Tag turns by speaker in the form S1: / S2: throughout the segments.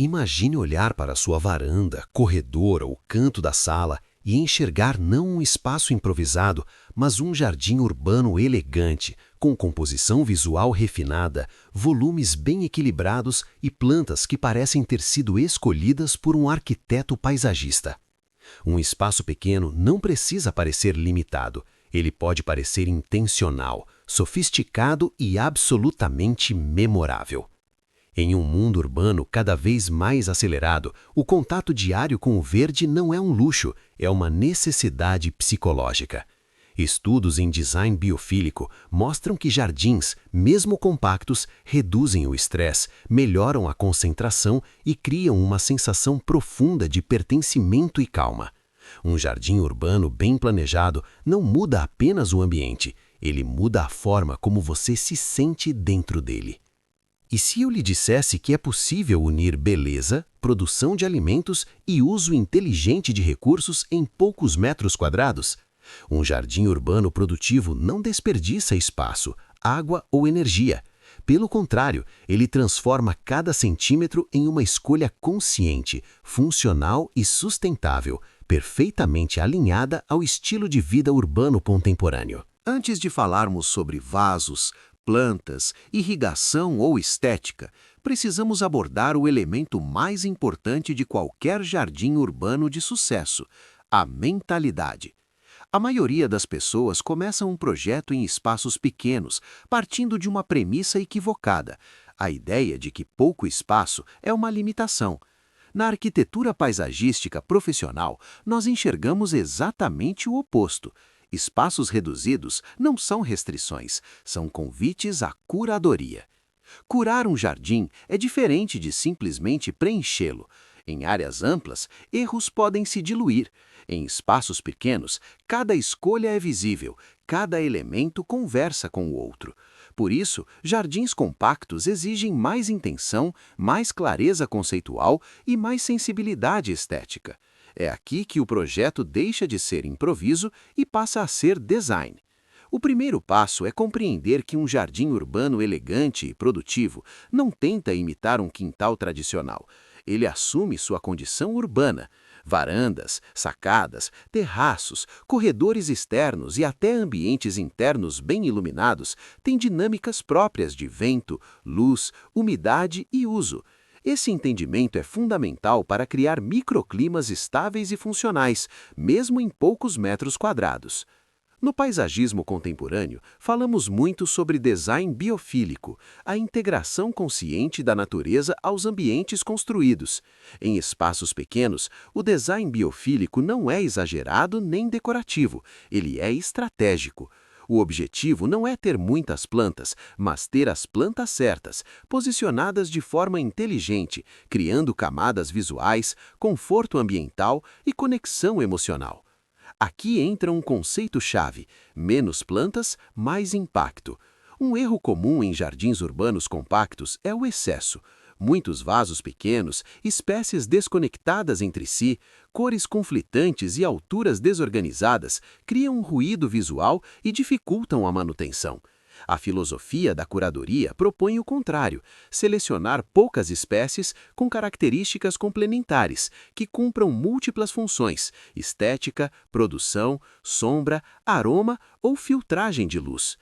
S1: Imagine olhar para sua varanda, corredor ou canto da sala e enxergar não um espaço improvisado, mas um jardim urbano elegante, com composição visual refinada, volumes bem equilibrados e plantas que parecem ter sido escolhidas por um arquiteto paisagista. Um espaço pequeno não precisa parecer limitado, ele pode parecer intencional, sofisticado e absolutamente memorável. Em um mundo urbano cada vez mais acelerado, o contato diário com o verde não é um luxo, é uma necessidade psicológica. Estudos em design biofílico mostram que jardins, mesmo compactos, reduzem o estresse, melhoram a concentração e criam uma sensação profunda de pertencimento e calma. Um jardim urbano bem planejado não muda apenas o ambiente, ele muda a forma como você se sente dentro dele. E se eu lhe dissesse que é possível unir beleza, produção de alimentos e uso inteligente de recursos em poucos metros quadrados? Um jardim urbano produtivo não desperdiça espaço, água ou energia. Pelo contrário, ele transforma cada centímetro em uma escolha consciente, funcional e sustentável, perfeitamente alinhada ao estilo de vida urbano contemporâneo. Antes de falarmos sobre vasos, plantas, irrigação ou estética, precisamos abordar o elemento mais importante de qualquer jardim urbano de sucesso: a mentalidade. A maioria das pessoas começa um projeto em espaços pequenos, partindo de uma premissa equivocada: a ideia de que pouco espaço é uma limitação. Na arquitetura paisagística profissional, nós enxergamos exatamente o oposto. Espaços reduzidos não são restrições, são convites à curadoria. Curar um jardim é diferente de simplesmente preenchê-lo. Em áreas amplas, erros podem se diluir. Em espaços pequenos, cada escolha é visível, cada elemento conversa com o outro. Por isso, jardins compactos exigem mais intenção, mais clareza conceitual e mais sensibilidade estética. É aqui que o projeto deixa de ser improviso e passa a ser design. O primeiro passo é compreender que um jardim urbano elegante e produtivo não tenta imitar um quintal tradicional. Ele assume sua condição urbana. Varandas, sacadas, terraços, corredores externos e até ambientes internos bem iluminados têm dinâmicas próprias de vento, luz, umidade e uso. Esse entendimento é fundamental para criar microclimas estáveis e funcionais, mesmo em poucos metros quadrados. No paisagismo contemporâneo, falamos muito sobre design biofílico, a integração consciente da natureza aos ambientes construídos. Em espaços pequenos, o design biofílico não é exagerado nem decorativo, ele é estratégico. O objetivo não é ter muitas plantas, mas ter as plantas certas, posicionadas de forma inteligente, criando camadas visuais, conforto ambiental e conexão emocional. Aqui entra um conceito-chave: menos plantas, mais impacto. Um erro comum em jardins urbanos compactos é o excesso. Muitos vasos pequenos, espécies desconectadas entre si, cores conflitantes e alturas desorganizadas criam um ruído visual e dificultam a manutenção. A filosofia da curadoria propõe o contrário: selecionar poucas espécies com características complementares, que cumpram múltiplas funções: estética, produção, sombra, aroma ou filtragem de luz.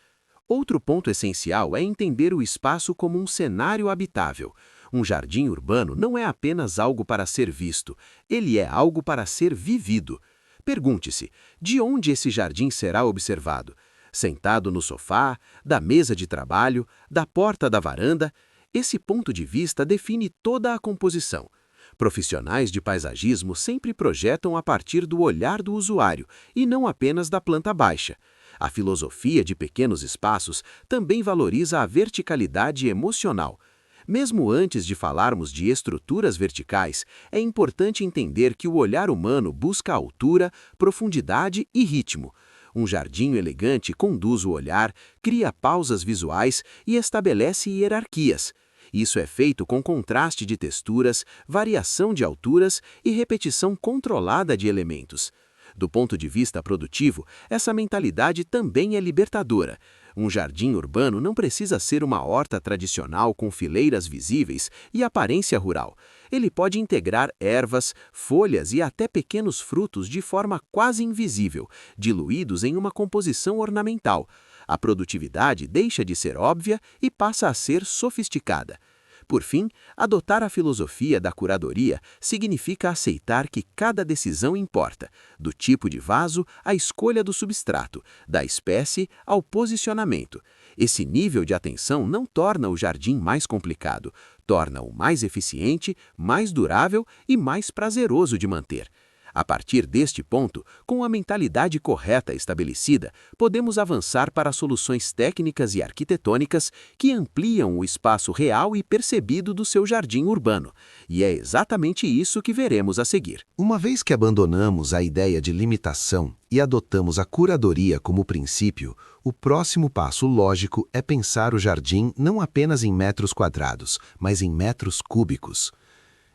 S1: Outro ponto essencial é entender o espaço como um cenário habitável. Um jardim urbano não é apenas algo para ser visto, ele é algo para ser vivido. Pergunte-se: de onde esse jardim será observado? Sentado no sofá, da mesa de trabalho, da porta da varanda? Esse ponto de vista define toda a composição. Profissionais de paisagismo sempre projetam a partir do olhar do usuário e não apenas da planta baixa. A filosofia de pequenos espaços também valoriza a verticalidade emocional. Mesmo antes de falarmos de estruturas verticais, é importante entender que o olhar humano busca altura, profundidade e ritmo. Um jardim elegante conduz o olhar, cria pausas visuais e estabelece hierarquias. Isso é feito com contraste de texturas, variação de alturas e repetição controlada de elementos. Do ponto de vista produtivo, essa mentalidade também é libertadora. Um jardim urbano não precisa ser uma horta tradicional com fileiras visíveis e aparência rural. Ele pode integrar ervas, folhas e até pequenos frutos de forma quase invisível, diluídos em uma composição ornamental. A produtividade deixa de ser óbvia e passa a ser sofisticada. Por fim, adotar a filosofia da curadoria significa aceitar que cada decisão importa, do tipo de vaso à escolha do substrato, da espécie ao posicionamento. Esse nível de atenção não torna o jardim mais complicado, torna-o mais eficiente, mais durável e mais prazeroso de manter. A partir deste ponto, com a mentalidade correta estabelecida, podemos avançar para soluções técnicas e arquitetônicas que ampliam o espaço real e percebido do seu jardim urbano. E é exatamente isso que veremos a seguir.
S2: Uma vez que abandonamos a ideia de limitação e adotamos a curadoria como princípio, o próximo passo lógico é pensar o jardim não apenas em metros quadrados, mas em metros cúbicos.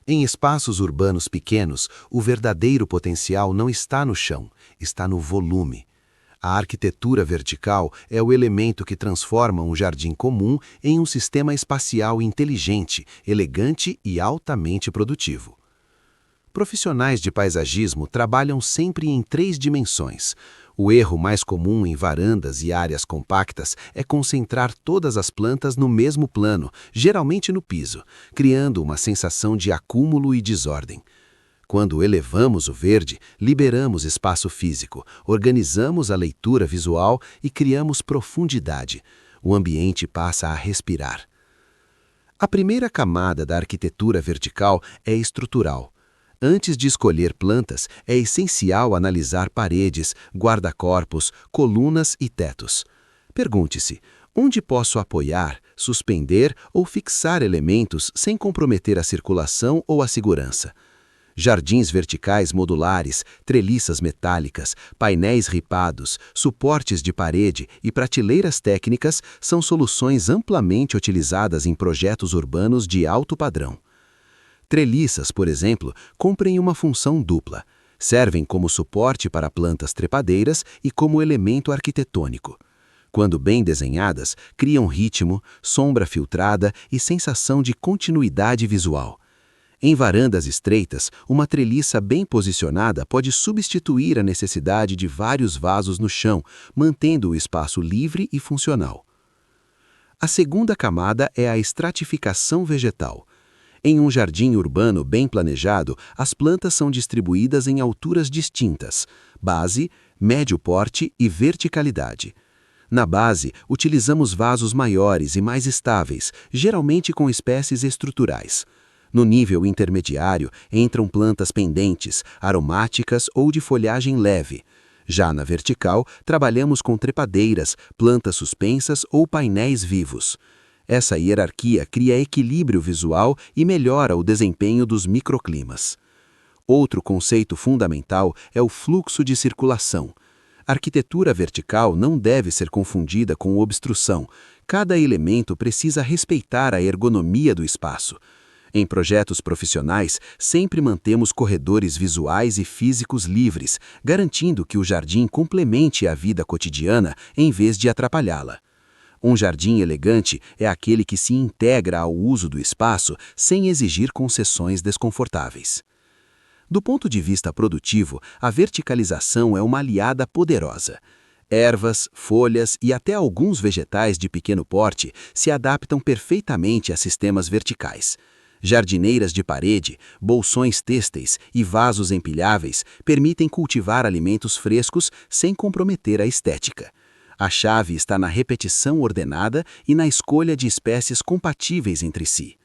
S2: Em espaços urbanos pequenos, o verdadeiro potencial não está no chão, está no volume. A arquitetura vertical é o elemento que transforma um jardim comum em um sistema espacial inteligente, elegante e altamente produtivo. Profissionais de paisagismo trabalham sempre em 3 dimensões. O erro mais comum em varandas e áreas compactas é concentrar todas as plantas no mesmo plano, geralmente no piso, criando uma sensação de acúmulo e desordem. Quando elevamos o verde, liberamos espaço físico, organizamos a leitura visual e criamos profundidade. O ambiente passa a respirar. A primeira camada da arquitetura vertical é estrutural. Antes de escolher plantas, é essencial analisar paredes, guarda-corpos, colunas e tetos. Pergunte-se, onde posso apoiar, suspender ou fixar elementos sem comprometer a circulação ou a segurança? Jardins verticais modulares, treliças metálicas, painéis ripados, suportes de parede e prateleiras técnicas são soluções amplamente utilizadas em projetos urbanos de alto padrão. Treliças, por exemplo, cumprem uma função dupla. Servem como suporte para plantas trepadeiras e como elemento arquitetônico. Quando bem desenhadas, criam ritmo, sombra filtrada e sensação de continuidade visual. Em varandas estreitas, uma treliça bem posicionada pode substituir a necessidade de vários vasos no chão, mantendo o espaço livre e funcional. A segunda camada é a estratificação vegetal. Em um jardim urbano bem planejado, as plantas são distribuídas em alturas distintas: base, médio porte e verticalidade. Na base, utilizamos vasos maiores e mais estáveis, geralmente com espécies estruturais. No nível intermediário, entram plantas pendentes, aromáticas ou de folhagem leve. Já na vertical, trabalhamos com trepadeiras, plantas suspensas ou painéis vivos. Essa hierarquia cria equilíbrio visual e melhora o desempenho dos microclimas. Outro conceito fundamental é o fluxo de circulação. A arquitetura vertical não deve ser confundida com obstrução. Cada elemento precisa respeitar a ergonomia do espaço. Em projetos profissionais, sempre mantemos corredores visuais e físicos livres, garantindo que o jardim complemente a vida cotidiana em vez de atrapalhá-la. Um jardim elegante é aquele que se integra ao uso do espaço sem exigir concessões desconfortáveis. Do ponto de vista produtivo, a verticalização é uma aliada poderosa. Ervas, folhas e até alguns vegetais de pequeno porte se adaptam perfeitamente a sistemas verticais. Jardineiras de parede, bolsões têxteis e vasos empilháveis permitem cultivar alimentos frescos sem comprometer a estética. A chave está na repetição ordenada e na escolha de espécies compatíveis entre si.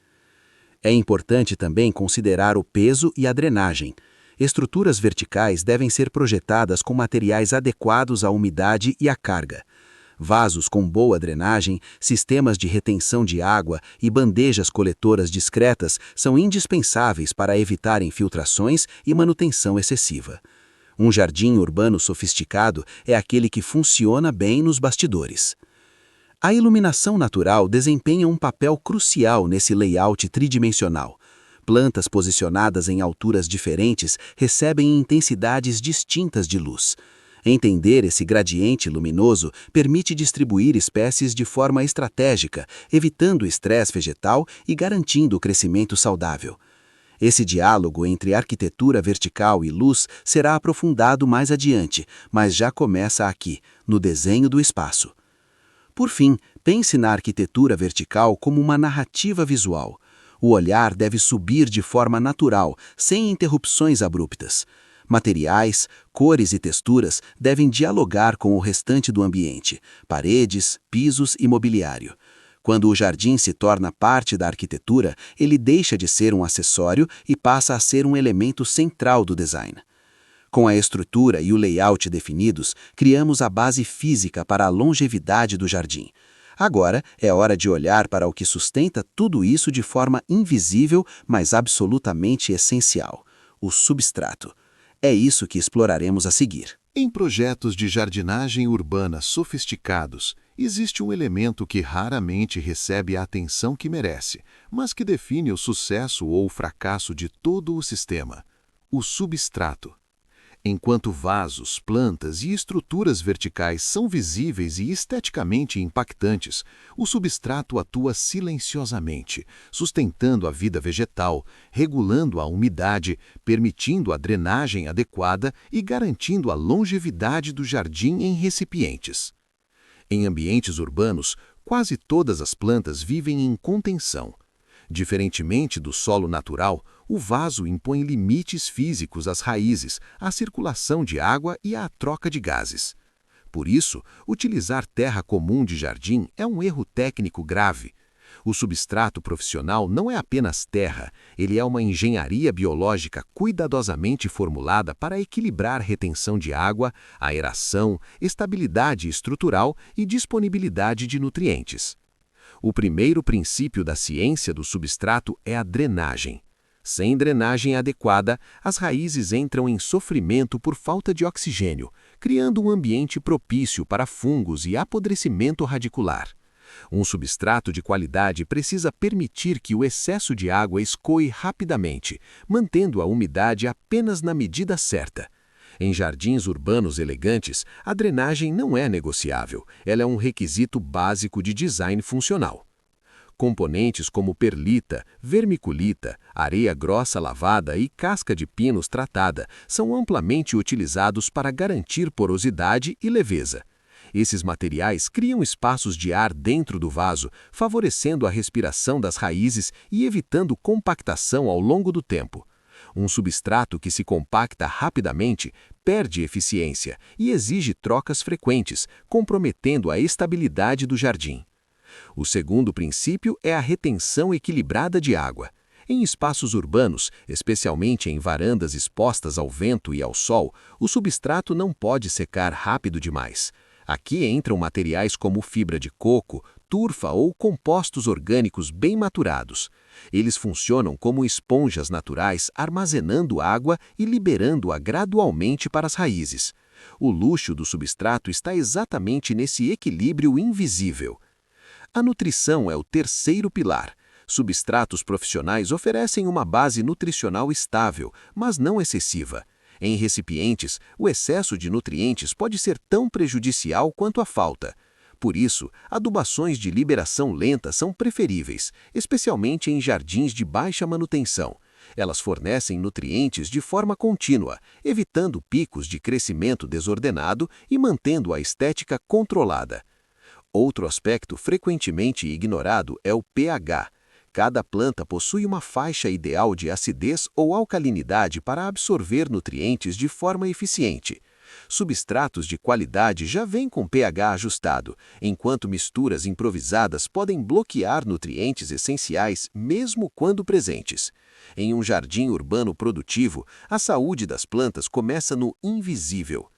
S2: É importante também considerar o peso e a drenagem. Estruturas verticais devem ser projetadas com materiais adequados à umidade e à carga. Vasos com boa drenagem, sistemas de retenção de água e bandejas coletoras discretas são indispensáveis para evitar infiltrações e manutenção excessiva. Um jardim urbano sofisticado é aquele que funciona bem nos bastidores. A iluminação natural desempenha um papel crucial nesse layout tridimensional. Plantas posicionadas em alturas diferentes recebem intensidades distintas de luz. Entender esse gradiente luminoso permite distribuir espécies de forma estratégica, evitando o estresse vegetal e garantindo o crescimento saudável. Esse diálogo entre arquitetura vertical e luz será aprofundado mais adiante, mas já começa aqui, no desenho do espaço. Por fim, pense na arquitetura vertical como uma narrativa visual. O olhar deve subir de forma natural, sem interrupções abruptas. Materiais, cores e texturas devem dialogar com o restante do ambiente, paredes, pisos e mobiliário. Quando o jardim se torna parte da arquitetura, ele deixa de ser um acessório e passa a ser um elemento central do design. Com a estrutura e o layout definidos, criamos a base física para a longevidade do jardim. Agora é hora de olhar para o que sustenta tudo isso de forma invisível, mas absolutamente essencial: o substrato. É isso que exploraremos a seguir.
S3: Em projetos de jardinagem urbana sofisticados, existe um elemento que raramente recebe a atenção que merece, mas que define o sucesso ou o fracasso de todo o sistema: o substrato. Enquanto vasos, plantas e estruturas verticais são visíveis e esteticamente impactantes, o substrato atua silenciosamente, sustentando a vida vegetal, regulando a umidade, permitindo a drenagem adequada e garantindo a longevidade do jardim em recipientes. Em ambientes urbanos, quase todas as plantas vivem em contenção. Diferentemente do solo natural, o vaso impõe limites físicos às raízes, à circulação de água e à troca de gases. Por isso, utilizar terra comum de jardim é um erro técnico grave. O substrato profissional não é apenas terra, ele é uma engenharia biológica cuidadosamente formulada para equilibrar retenção de água, aeração, estabilidade estrutural e disponibilidade de nutrientes. O primeiro princípio da ciência do substrato é a drenagem. Sem drenagem adequada, as raízes entram em sofrimento por falta de oxigênio, criando um ambiente propício para fungos e apodrecimento radicular. Um substrato de qualidade precisa permitir que o excesso de água escoe rapidamente, mantendo a umidade apenas na medida certa. Em jardins urbanos elegantes, a drenagem não é negociável, ela é um requisito básico de design funcional. Componentes como perlita, vermiculita, areia grossa lavada e casca de pinos tratada são amplamente utilizados para garantir porosidade e leveza. Esses materiais criam espaços de ar dentro do vaso, favorecendo a respiração das raízes e evitando compactação ao longo do tempo. Um substrato que se compacta rapidamente perde eficiência e exige trocas frequentes, comprometendo a estabilidade do jardim. O segundo princípio é a retenção equilibrada de água. Em espaços urbanos, especialmente em varandas expostas ao vento e ao sol, o substrato não pode secar rápido demais. Aqui entram materiais como fibra de coco, turfa ou compostos orgânicos bem maturados. Eles funcionam como esponjas naturais, armazenando água e liberando-a gradualmente para as raízes. O luxo do substrato está exatamente nesse equilíbrio invisível. A nutrição é o terceiro pilar. Substratos profissionais oferecem uma base nutricional estável, mas não excessiva. Em recipientes, o excesso de nutrientes pode ser tão prejudicial quanto a falta. Por isso, adubações de liberação lenta são preferíveis, especialmente em jardins de baixa manutenção. Elas fornecem nutrientes de forma contínua, evitando picos de crescimento desordenado e mantendo a estética controlada. Outro aspecto frequentemente ignorado é o pH. Cada planta possui uma faixa ideal de acidez ou alcalinidade para absorver nutrientes de forma eficiente. Substratos de qualidade já vêm com pH ajustado, enquanto misturas improvisadas podem bloquear nutrientes essenciais mesmo quando presentes. Em um jardim urbano produtivo, a saúde das plantas começa no invisível.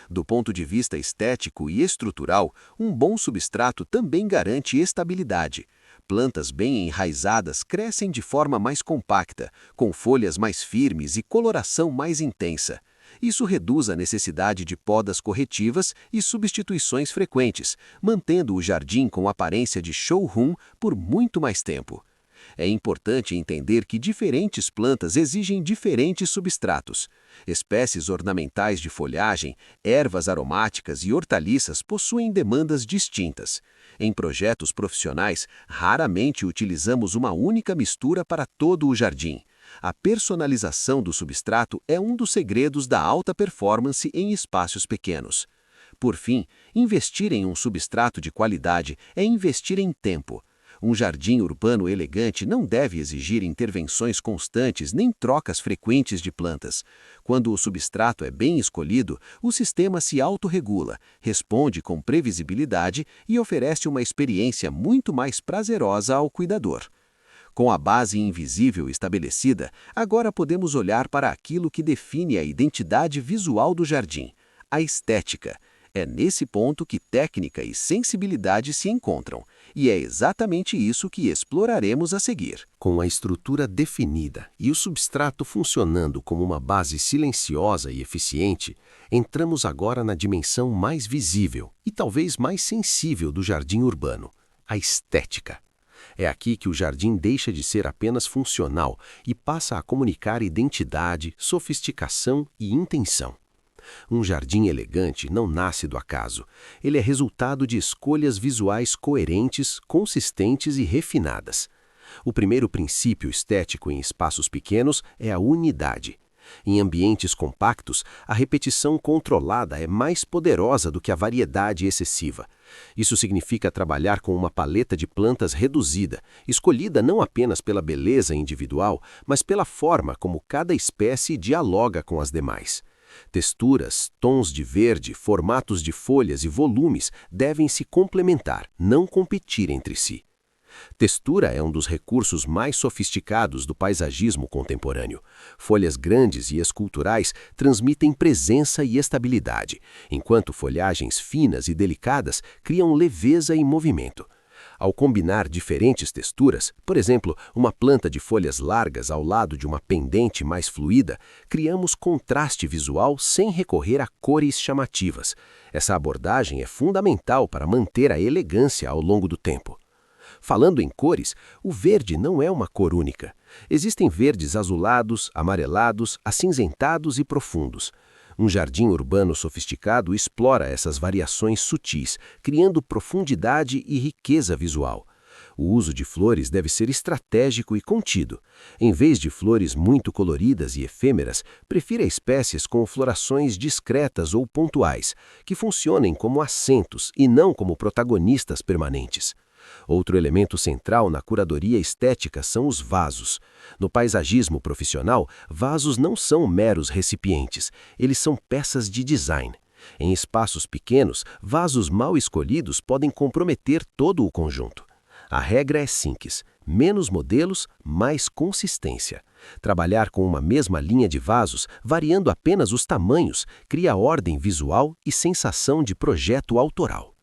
S3: Do ponto de vista estético e estrutural, um bom substrato também garante estabilidade. Plantas bem enraizadas crescem de forma mais compacta, com folhas mais firmes e coloração mais intensa. Isso reduz a necessidade de podas corretivas e substituições frequentes, mantendo o jardim com aparência de showroom por muito mais tempo.
S1: É importante entender que diferentes plantas exigem diferentes substratos. Espécies ornamentais de folhagem, ervas aromáticas e hortaliças possuem demandas distintas. Em projetos profissionais, raramente utilizamos uma única mistura para todo o jardim. A personalização do substrato é um dos segredos da alta performance em espaços pequenos. Por fim, investir em um substrato de qualidade é investir em tempo. Um jardim urbano elegante não deve exigir intervenções constantes nem trocas frequentes de plantas. Quando o substrato é bem escolhido, o sistema se autorregula, responde com previsibilidade e oferece uma experiência muito mais prazerosa ao cuidador. Com a base invisível estabelecida, agora podemos olhar para aquilo que define a identidade visual do jardim, a estética. É nesse ponto que técnica e sensibilidade se encontram, e é exatamente isso que exploraremos a seguir.
S2: Com a estrutura definida e o substrato funcionando como uma base silenciosa e eficiente, entramos agora na dimensão mais visível e talvez mais sensível do jardim urbano, a estética. É aqui que o jardim deixa de ser apenas funcional e passa a comunicar identidade, sofisticação e intenção. Um jardim elegante não nasce do acaso. Ele é resultado de escolhas visuais coerentes, consistentes e refinadas. O primeiro princípio estético em espaços pequenos é a unidade. Em ambientes compactos, a repetição controlada é mais poderosa do que a variedade excessiva. Isso significa trabalhar com uma paleta de plantas reduzida, escolhida não apenas pela beleza individual, mas pela forma como cada espécie dialoga com as demais. Texturas, tons de verde, formatos de folhas e volumes devem se complementar, não competir entre si. Textura é um dos recursos mais sofisticados do paisagismo contemporâneo. Folhas grandes e esculturais transmitem presença e estabilidade, enquanto folhagens finas e delicadas criam leveza e movimento. Ao combinar diferentes texturas, por exemplo, uma planta de folhas largas ao lado de uma pendente mais fluida, criamos contraste visual sem recorrer a cores chamativas. Essa abordagem é fundamental para manter a elegância ao longo do tempo. Falando em cores, o verde não é uma cor única. Existem verdes azulados, amarelados, acinzentados e profundos. Um jardim urbano sofisticado explora essas variações sutis, criando profundidade e riqueza visual. O uso de flores deve ser estratégico e contido. Em vez de flores muito coloridas e efêmeras, prefira espécies com florações discretas ou pontuais, que funcionem como acentos e não como protagonistas permanentes. Outro elemento central na curadoria estética são os vasos. No paisagismo profissional, vasos não são meros recipientes, eles são peças de design. Em espaços pequenos, vasos mal escolhidos podem comprometer todo o conjunto. A regra é simples: menos modelos, mais consistência. Trabalhar com uma mesma linha de vasos, variando apenas os tamanhos, cria ordem visual e sensação de projeto autoral.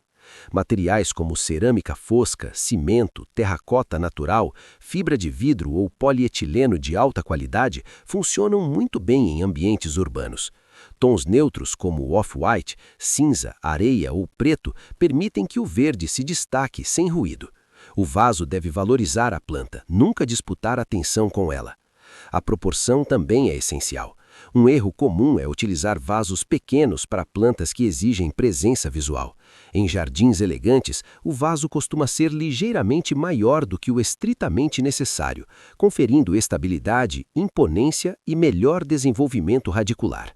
S2: Materiais como cerâmica fosca, cimento, terracota natural, fibra de vidro ou polietileno de alta qualidade funcionam muito bem em ambientes urbanos. Tons neutros como off-white, cinza, areia ou preto permitem que o verde se destaque sem ruído. O vaso deve valorizar a planta, nunca disputar atenção com ela. A proporção também é essencial. Um erro comum é utilizar vasos pequenos para plantas que exigem presença visual. Em jardins elegantes, o vaso costuma ser ligeiramente maior do que o estritamente necessário, conferindo estabilidade, imponência e melhor desenvolvimento radicular.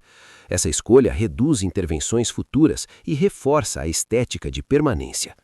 S2: Essa escolha reduz intervenções futuras e reforça a estética de permanência.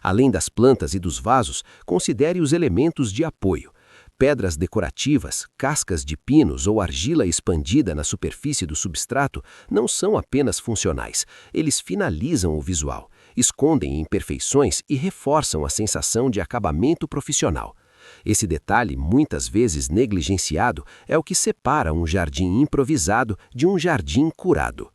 S2: Além das plantas e dos vasos, considere os elementos de apoio. Pedras decorativas, cascas de pinos ou argila expandida na superfície do substrato não são apenas funcionais, eles finalizam o visual, escondem imperfeições e reforçam a sensação de acabamento profissional. Esse detalhe, muitas vezes negligenciado, é o que separa um jardim improvisado de um jardim curado.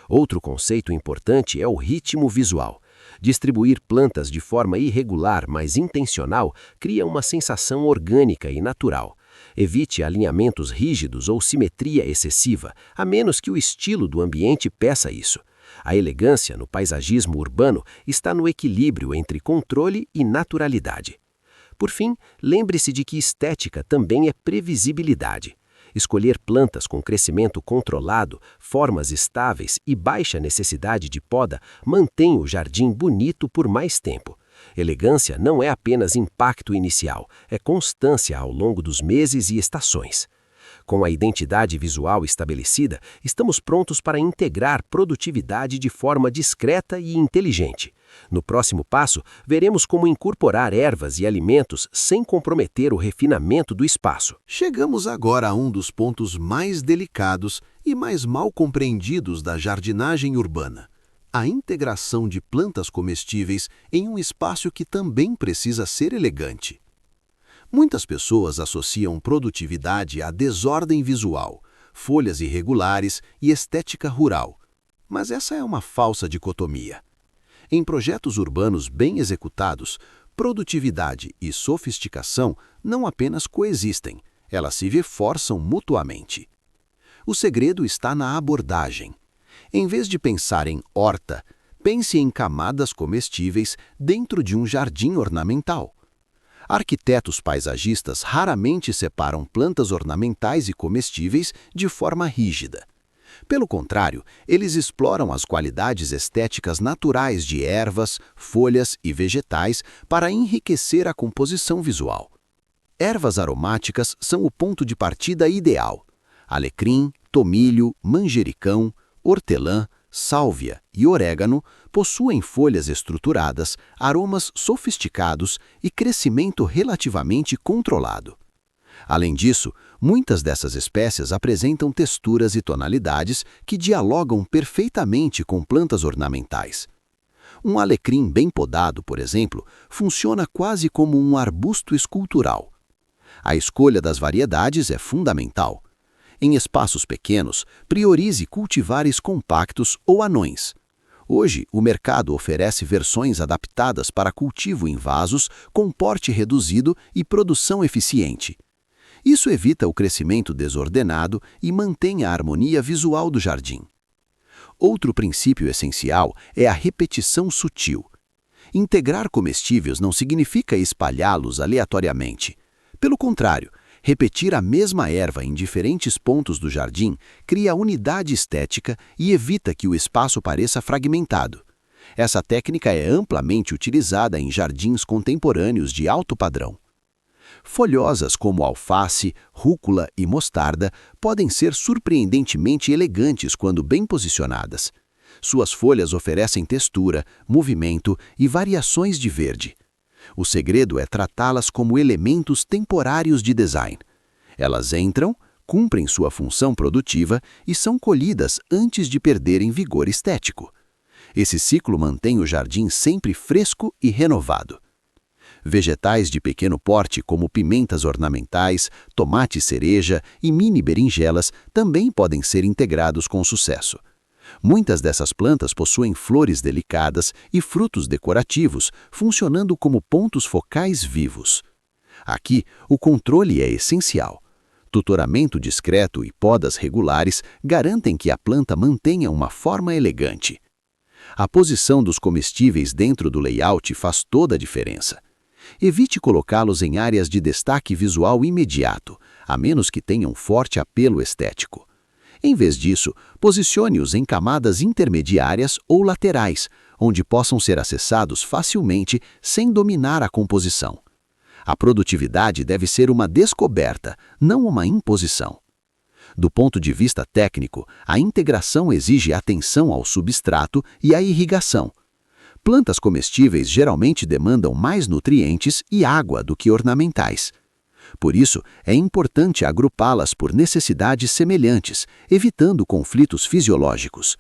S2: Outro conceito importante é o ritmo visual. Distribuir plantas de forma irregular, mas intencional, cria uma sensação orgânica e natural. Evite alinhamentos rígidos ou simetria excessiva, a menos que o estilo do ambiente peça isso. A elegância no paisagismo urbano está no equilíbrio entre controle e naturalidade.
S1: Por fim, lembre-se de que estética também é previsibilidade. Escolher plantas com crescimento controlado, formas estáveis e baixa necessidade de poda mantém o jardim bonito por mais tempo. Elegância não é apenas impacto inicial, é constância ao longo dos meses e estações. Com a identidade visual estabelecida, estamos prontos para integrar produtividade de forma discreta e inteligente. No próximo passo, veremos como incorporar ervas e alimentos sem comprometer o refinamento do espaço.
S2: Chegamos agora a um dos pontos mais delicados e mais mal compreendidos da jardinagem urbana: a integração de plantas comestíveis em um espaço que também precisa ser elegante. Muitas pessoas associam produtividade à desordem visual, folhas irregulares e estética rural. Mas essa é uma falsa dicotomia. Em projetos urbanos bem executados, produtividade e sofisticação não apenas coexistem, elas se reforçam mutuamente. O segredo está na abordagem. Em vez de pensar em horta, pense em camadas comestíveis dentro de um jardim ornamental. Arquitetos paisagistas raramente separam plantas ornamentais e comestíveis de forma rígida. Pelo contrário, eles exploram as qualidades estéticas naturais de ervas, folhas e vegetais para enriquecer a composição visual. Ervas aromáticas são o ponto de partida ideal. Alecrim, tomilho, manjericão, hortelã, sálvia e orégano possuem folhas estruturadas, aromas sofisticados e crescimento relativamente controlado. Além disso, muitas dessas espécies apresentam texturas e tonalidades que dialogam perfeitamente com plantas ornamentais. Um alecrim bem podado, por exemplo, funciona quase como um arbusto escultural. A escolha das variedades é fundamental. Em espaços pequenos, priorize cultivares compactos ou anões. Hoje, o mercado oferece versões adaptadas para cultivo em vasos com porte reduzido e produção eficiente. Isso evita o crescimento desordenado e mantém a harmonia visual do jardim. Outro princípio essencial é a repetição sutil. Integrar comestíveis não significa espalhá-los aleatoriamente. Pelo contrário, repetir a mesma erva em diferentes pontos do jardim cria unidade estética e evita que o espaço pareça fragmentado. Essa técnica é amplamente utilizada em jardins contemporâneos de alto padrão. Folhosas como alface, rúcula e mostarda podem ser surpreendentemente elegantes quando bem posicionadas. Suas folhas oferecem textura, movimento e variações de verde. O segredo é tratá-las como elementos temporários de design. Elas entram, cumprem sua função produtiva e são colhidas antes de perderem vigor estético. Esse ciclo mantém o jardim sempre fresco e renovado. Vegetais de pequeno porte, como pimentas ornamentais, tomate cereja e mini berinjelas, também podem ser integrados com sucesso. Muitas dessas plantas possuem flores delicadas e frutos decorativos, funcionando como pontos focais vivos. Aqui, o controle é essencial. Tutoramento discreto e podas regulares garantem que a planta mantenha uma forma elegante. A posição dos comestíveis dentro do layout faz toda a diferença. Evite colocá-los em áreas de destaque visual imediato, a menos que tenham forte apelo estético. Em vez disso, posicione-os em camadas intermediárias ou laterais, onde possam ser acessados facilmente sem dominar a composição. A produtividade deve ser uma descoberta, não uma imposição. Do ponto de vista técnico, a integração exige atenção ao substrato e à irrigação. Plantas comestíveis geralmente demandam mais nutrientes e água do que ornamentais. Por isso, é importante agrupá-las por necessidades semelhantes, evitando conflitos fisiológicos.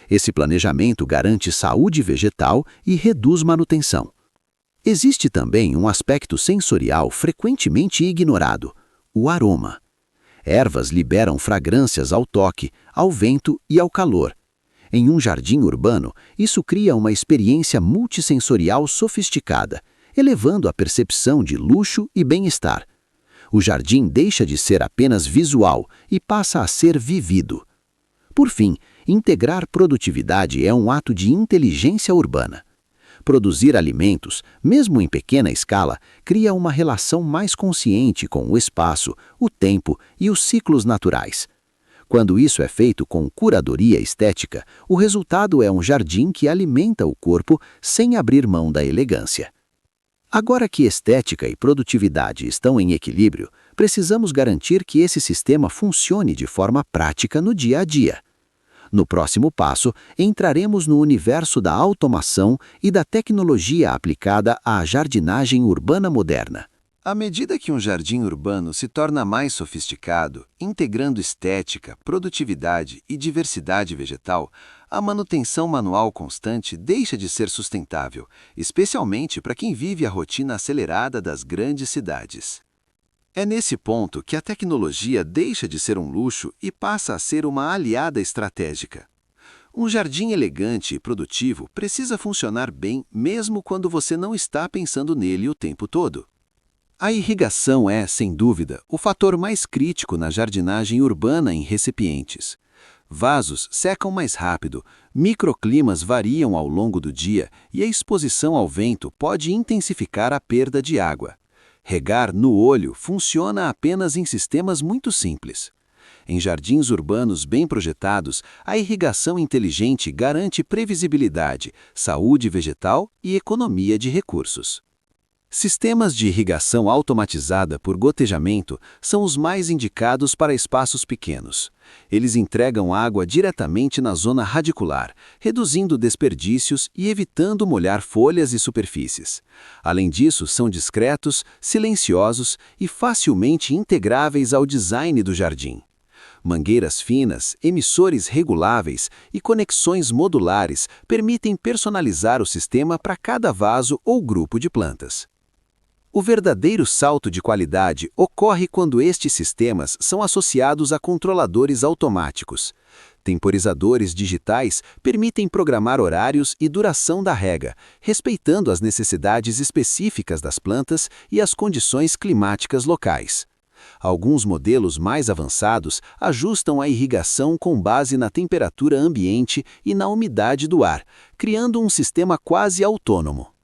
S2: Esse planejamento garante saúde vegetal e reduz manutenção. Existe também um aspecto sensorial frequentemente ignorado: o aroma. Ervas liberam fragrâncias ao toque, ao vento e ao calor. Em um jardim urbano, isso cria uma experiência multissensorial sofisticada, elevando a percepção de luxo e bem-estar. O jardim deixa de ser apenas visual e passa a ser vivido. Por fim, integrar produtividade é um ato de inteligência urbana. Produzir alimentos, mesmo em pequena escala, cria uma relação mais consciente com o espaço, o tempo e os ciclos naturais. Quando isso é feito com curadoria estética, o resultado é um jardim que alimenta o corpo sem abrir mão da elegância. Agora que estética e produtividade estão em equilíbrio, precisamos garantir que esse sistema funcione de forma prática no dia a dia. No próximo passo, entraremos no universo da automação e da tecnologia aplicada à jardinagem urbana moderna. À medida que um jardim urbano se torna mais sofisticado, integrando estética, produtividade e diversidade vegetal, a manutenção manual constante deixa de ser sustentável, especialmente para quem vive a rotina acelerada das grandes cidades. É nesse ponto que a tecnologia deixa de ser um luxo e passa a ser uma aliada estratégica. Um jardim elegante e produtivo precisa funcionar bem mesmo quando você não está pensando nele o tempo todo. A irrigação é, sem dúvida, o fator mais crítico na jardinagem urbana em recipientes. Vasos secam mais rápido, microclimas variam ao longo do dia e a exposição ao vento pode intensificar a perda de água. Regar no olho funciona apenas em sistemas muito simples. Em jardins urbanos bem projetados, a irrigação inteligente garante previsibilidade, saúde vegetal e economia de recursos. Sistemas de irrigação automatizada por gotejamento são os mais indicados para espaços pequenos. Eles entregam água diretamente na zona radicular, reduzindo desperdícios e evitando molhar folhas e superfícies. Além disso, são discretos, silenciosos e facilmente integráveis ao design do jardim. Mangueiras finas, emissores reguláveis e conexões modulares permitem personalizar o sistema para cada vaso ou grupo de plantas. O verdadeiro salto de qualidade ocorre quando estes sistemas são associados a controladores automáticos. Temporizadores digitais permitem programar horários e duração da rega, respeitando as necessidades específicas das plantas e as condições climáticas locais. Alguns modelos mais avançados ajustam a irrigação com base na temperatura ambiente e na umidade do ar, criando um sistema quase autônomo.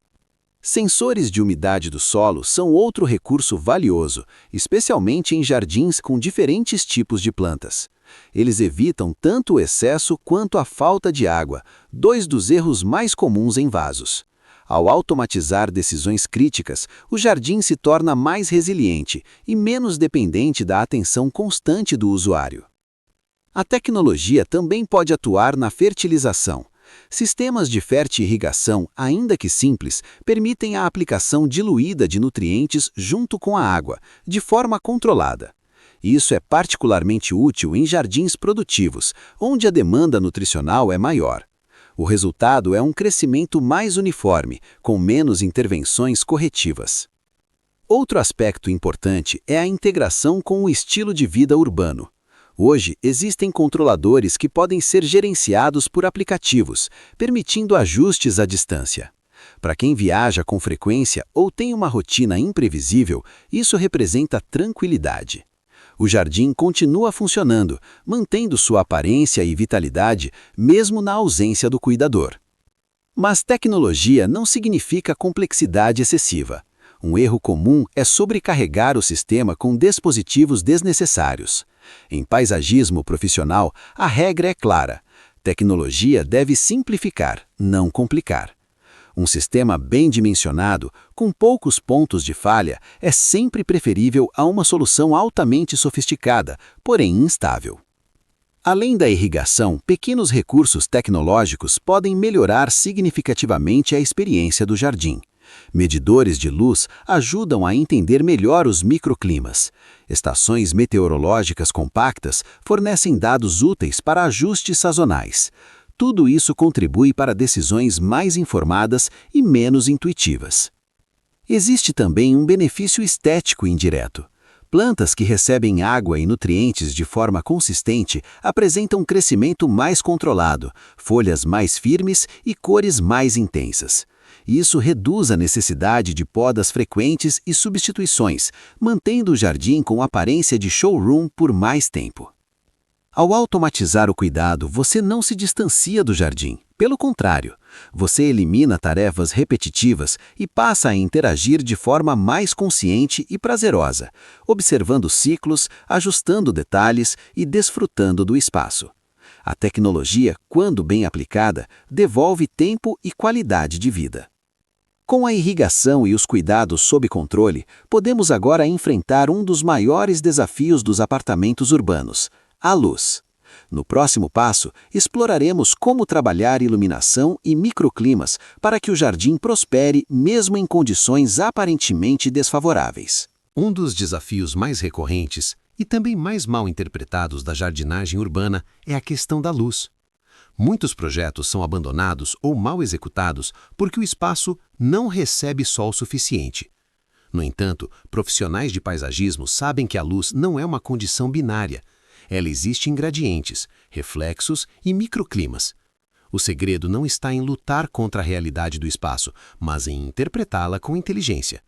S2: Sensores de umidade do solo são outro recurso valioso, especialmente em jardins com diferentes tipos de plantas. Eles evitam tanto o excesso quanto a falta de água, dois dos erros mais comuns em vasos. Ao automatizar decisões críticas, o jardim se torna mais resiliente e menos dependente da atenção constante do usuário. A tecnologia também pode atuar na fertilização. Sistemas de fertirrigação, ainda que simples, permitem a aplicação diluída de nutrientes junto com a água, de forma controlada. Isso é particularmente útil em jardins produtivos, onde a demanda nutricional é maior. O resultado é um crescimento mais uniforme, com menos intervenções corretivas. Outro aspecto importante é a integração com o estilo de vida urbano. Hoje, existem controladores que podem ser gerenciados por aplicativos, permitindo ajustes à distância. Para quem viaja com frequência ou tem uma rotina imprevisível, isso representa tranquilidade. O jardim continua funcionando, mantendo sua aparência e vitalidade, mesmo na ausência do cuidador. Mas tecnologia não significa complexidade excessiva. Um erro comum é sobrecarregar o sistema com dispositivos desnecessários. Em paisagismo profissional, a regra é clara: tecnologia deve simplificar, não complicar. Um sistema bem dimensionado, com poucos pontos de falha, é sempre preferível a uma solução altamente sofisticada, porém instável. Além da irrigação, pequenos recursos tecnológicos podem melhorar significativamente a experiência do jardim. Medidores de luz ajudam a entender melhor os microclimas. Estações meteorológicas compactas fornecem dados úteis para ajustes sazonais. Tudo isso contribui para decisões mais informadas e menos intuitivas. Existe também um benefício estético indireto. Plantas que recebem água e nutrientes de forma consistente apresentam um crescimento mais controlado, folhas mais firmes e cores mais intensas. Isso reduz a necessidade de podas frequentes e substituições, mantendo o jardim com aparência de showroom por mais tempo. Ao automatizar o cuidado, você não se distancia do jardim. Pelo contrário, Você elimina tarefas repetitivas e passa a interagir de forma mais consciente e prazerosa, observando ciclos, ajustando detalhes e desfrutando do espaço. A tecnologia, quando bem aplicada, devolve tempo e qualidade de vida. Com a irrigação e os cuidados sob controle, podemos agora enfrentar um dos maiores desafios dos apartamentos urbanos: a luz. No próximo passo, exploraremos como trabalhar iluminação e microclimas para que o jardim prospere mesmo em condições aparentemente desfavoráveis.
S1: Um dos desafios mais recorrentes e também mais mal interpretados da jardinagem urbana é a questão da luz. Muitos projetos são abandonados ou mal executados porque o espaço não recebe sol suficiente. No entanto, profissionais de paisagismo sabem que a luz não é uma condição binária. Ela existe em gradientes, reflexos e microclimas. O segredo não está em lutar contra a realidade do espaço, mas em interpretá-la com inteligência.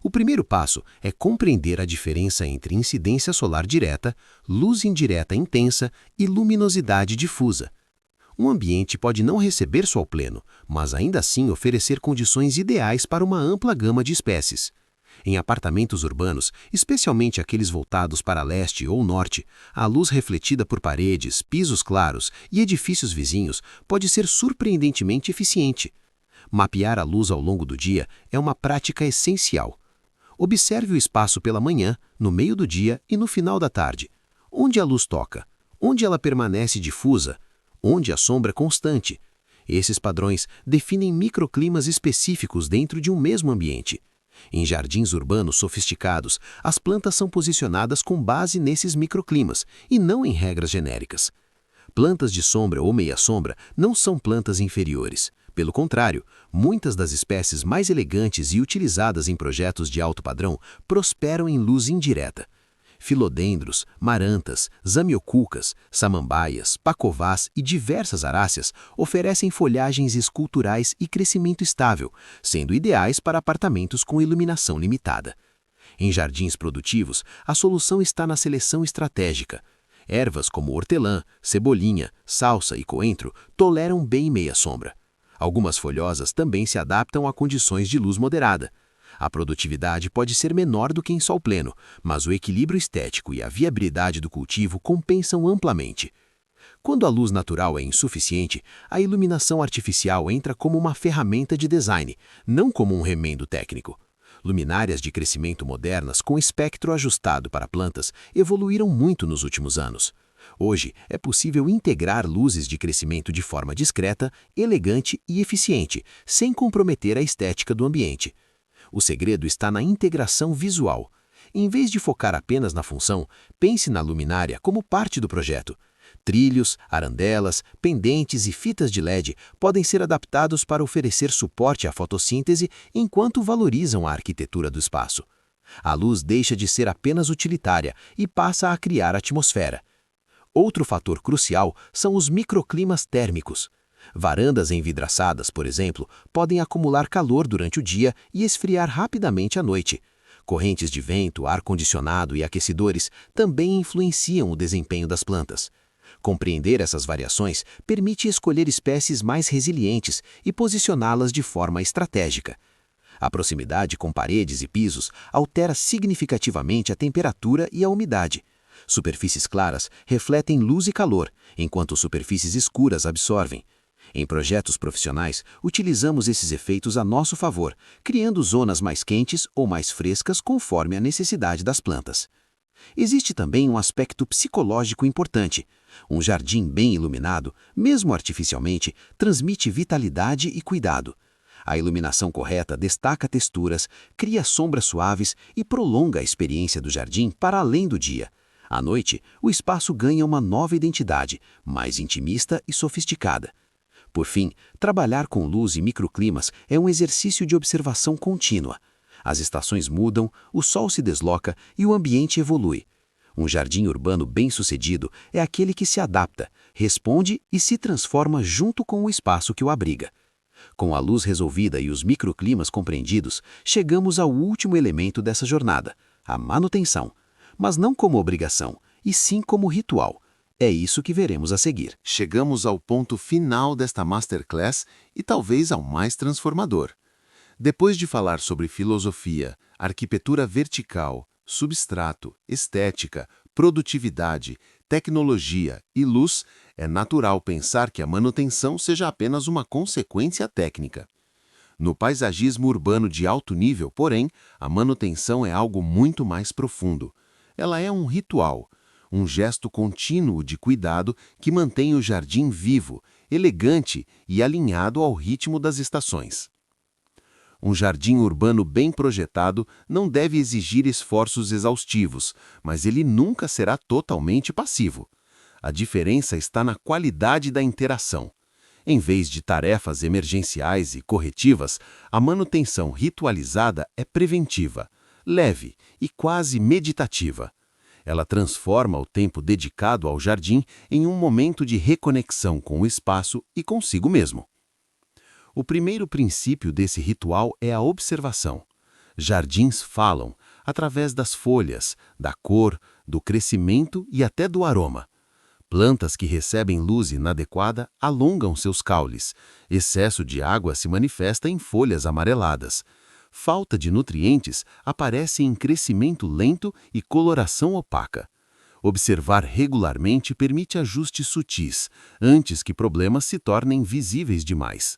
S1: O primeiro passo é compreender a diferença entre incidência solar direta, luz indireta intensa e luminosidade difusa. Um ambiente pode não receber sol pleno, mas ainda assim oferecer condições ideais para uma ampla gama de espécies. Em apartamentos urbanos, especialmente aqueles voltados para leste ou norte, a luz refletida por paredes, pisos claros e edifícios vizinhos pode ser surpreendentemente eficiente. Mapear a luz ao longo do dia é uma prática essencial. Observe o espaço pela manhã, no meio do dia e no final da tarde. Onde a luz toca? Onde ela permanece difusa? Onde a sombra é constante? Esses padrões definem microclimas específicos dentro de um mesmo ambiente. Em jardins urbanos sofisticados, as plantas são posicionadas com base nesses microclimas e não em regras genéricas. Plantas de sombra ou meia-sombra não são plantas inferiores. Pelo contrário, muitas das espécies mais elegantes e utilizadas em projetos de alto padrão prosperam em luz indireta. Filodendros, marantas, zamioculcas, samambaias, pacovás e diversas aráceas oferecem folhagens esculturais e crescimento estável, sendo ideais para apartamentos com iluminação limitada. Em jardins produtivos, a solução está na seleção estratégica. Ervas como hortelã, cebolinha, salsa e coentro toleram bem meia sombra. Algumas folhosas também se adaptam a condições de luz moderada. A produtividade pode ser menor do que em sol pleno, mas o equilíbrio estético e a viabilidade do cultivo compensam amplamente. Quando a luz natural é insuficiente, a iluminação artificial entra como uma ferramenta de design, não como um remendo técnico. Luminárias de crescimento modernas com espectro ajustado para plantas evoluíram muito nos últimos anos. Hoje, é possível integrar luzes de crescimento de forma discreta, elegante e eficiente, sem comprometer a estética do ambiente. O segredo está na integração visual. Em vez de focar apenas na função, pense na luminária como parte do projeto. Trilhos, arandelas, pendentes e fitas de LED podem ser adaptados para oferecer suporte à fotossíntese enquanto valorizam a arquitetura do espaço. A luz deixa de ser apenas utilitária e passa a criar atmosfera. Outro fator crucial são os microclimas térmicos. Varandas envidraçadas, por exemplo, podem acumular calor durante o dia e esfriar rapidamente à noite. Correntes de vento, ar-condicionado e aquecedores também influenciam o desempenho das plantas. Compreender essas variações permite escolher espécies mais resilientes e posicioná-las de forma estratégica. A proximidade com paredes e pisos altera significativamente a temperatura e a umidade. Superfícies claras refletem luz e calor, enquanto superfícies escuras absorvem. Em projetos profissionais, utilizamos esses efeitos a nosso favor, criando zonas mais quentes ou mais frescas conforme a necessidade das plantas. Existe também um aspecto psicológico importante. Um jardim bem iluminado, mesmo artificialmente, transmite vitalidade e cuidado. A iluminação correta destaca texturas, cria sombras suaves e prolonga a experiência do jardim para além do dia. À noite, o espaço ganha uma nova identidade, mais intimista e sofisticada. Por fim, trabalhar com luz e microclimas é um exercício de observação contínua. As estações mudam, o sol se desloca e o ambiente evolui. Um jardim urbano bem-sucedido é aquele que se adapta, responde e se transforma junto com o espaço que o abriga. Com a luz resolvida e os microclimas compreendidos, chegamos ao último elemento dessa jornada, a manutenção. Mas não como obrigação, e sim como ritual.
S2: É isso que veremos a seguir.
S3: Chegamos ao ponto final desta masterclass e talvez ao mais transformador. Depois de falar sobre filosofia, arquitetura vertical, substrato, estética, produtividade, tecnologia e luz, é natural pensar que a manutenção seja apenas uma consequência técnica. No paisagismo urbano de alto nível, porém, a manutenção é algo muito mais profundo. Ela é um ritual, um gesto contínuo de cuidado que mantém o jardim vivo, elegante e alinhado ao ritmo das estações. Um jardim urbano bem projetado não deve exigir esforços exaustivos, mas ele nunca será totalmente passivo. A diferença está na qualidade da interação. Em vez de tarefas emergenciais e corretivas, a manutenção ritualizada é preventiva, leve e quase meditativa. Ela transforma o tempo dedicado ao jardim em um momento de reconexão com o espaço e consigo mesmo. O primeiro princípio desse ritual é a observação. Jardins falam através das folhas, da cor, do crescimento e até do aroma. Plantas que recebem luz inadequada alongam seus caules. Excesso de água se manifesta em folhas amareladas. Falta de nutrientes aparece em crescimento lento e coloração opaca. Observar regularmente permite ajustes sutis, antes que problemas se tornem visíveis demais.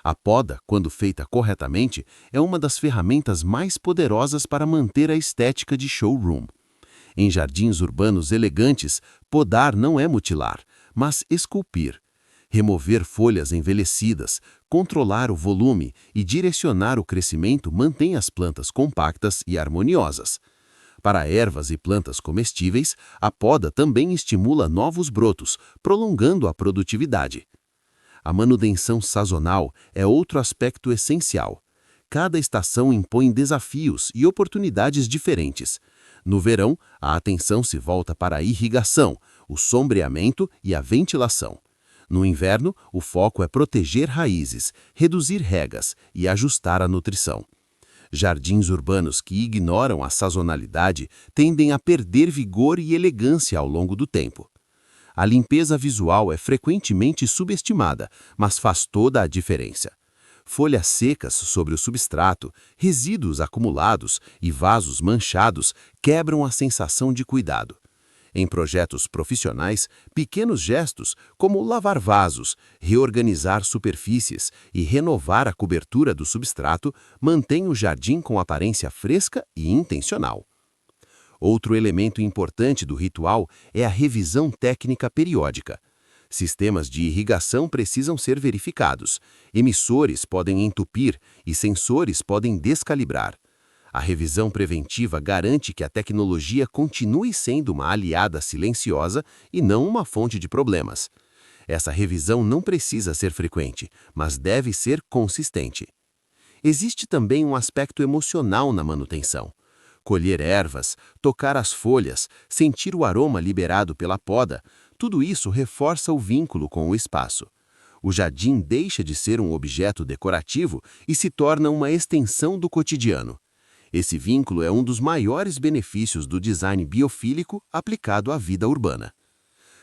S3: A poda, quando feita corretamente, é uma das ferramentas mais poderosas para manter a estética de showroom. Em jardins urbanos elegantes, podar não é mutilar, mas esculpir. Remover folhas envelhecidas, controlar o volume e direcionar o crescimento mantém as plantas compactas e harmoniosas. Para ervas e plantas comestíveis, a poda também estimula novos brotos, prolongando a produtividade. A manutenção sazonal é outro aspecto essencial. Cada estação impõe desafios e oportunidades diferentes. No verão, a atenção se volta para a irrigação, o sombreamento e a ventilação. No inverno, o foco é proteger raízes, reduzir regas e ajustar a nutrição. Jardins urbanos que ignoram a sazonalidade tendem a perder vigor e elegância ao longo do tempo. A limpeza visual é frequentemente subestimada, mas faz toda a diferença. Folhas secas sobre o substrato, resíduos acumulados e vasos manchados quebram a sensação de cuidado. Em projetos profissionais, pequenos gestos, como lavar vasos, reorganizar superfícies e renovar a cobertura do substrato, mantêm o jardim com aparência fresca e intencional. Outro elemento importante do ritual é a revisão técnica periódica. Sistemas de irrigação precisam ser verificados, emissores podem entupir e sensores podem descalibrar. A revisão preventiva garante que a tecnologia continue sendo uma aliada silenciosa e não uma fonte de problemas. Essa revisão não precisa ser frequente, mas deve ser consistente. Existe também um aspecto emocional na manutenção. Colher ervas, tocar as folhas, sentir o aroma liberado pela poda, tudo isso reforça o vínculo com o espaço. O jardim deixa de ser um objeto decorativo e se torna uma extensão do cotidiano. Esse vínculo é um dos maiores benefícios do design biofílico aplicado à vida urbana.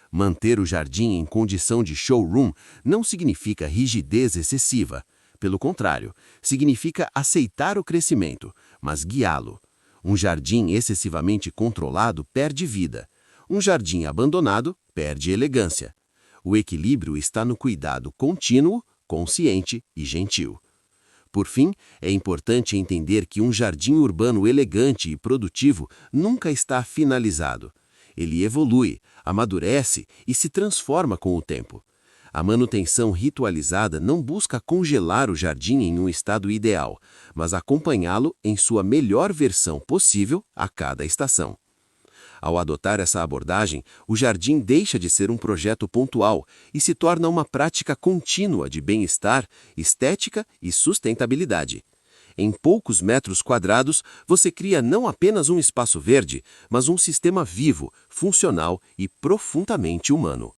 S3: Manter o jardim em condição de showroom não significa rigidez excessiva. Pelo contrário, significa aceitar o crescimento, mas guiá-lo. Um jardim excessivamente controlado perde vida. Um jardim abandonado perde elegância. O equilíbrio está no cuidado contínuo, consciente e gentil. Por fim, é importante entender que um jardim urbano elegante e produtivo nunca está finalizado. Ele evolui, amadurece e se transforma com o tempo. A manutenção ritualizada não busca congelar o jardim em um estado ideal, mas acompanhá-lo em sua melhor versão possível a cada estação. Ao adotar essa abordagem, o jardim deixa de ser um projeto pontual e se torna uma prática contínua de bem-estar, estética e sustentabilidade. Em poucos metros quadrados, você cria não apenas um espaço verde, mas um sistema vivo, funcional e profundamente humano.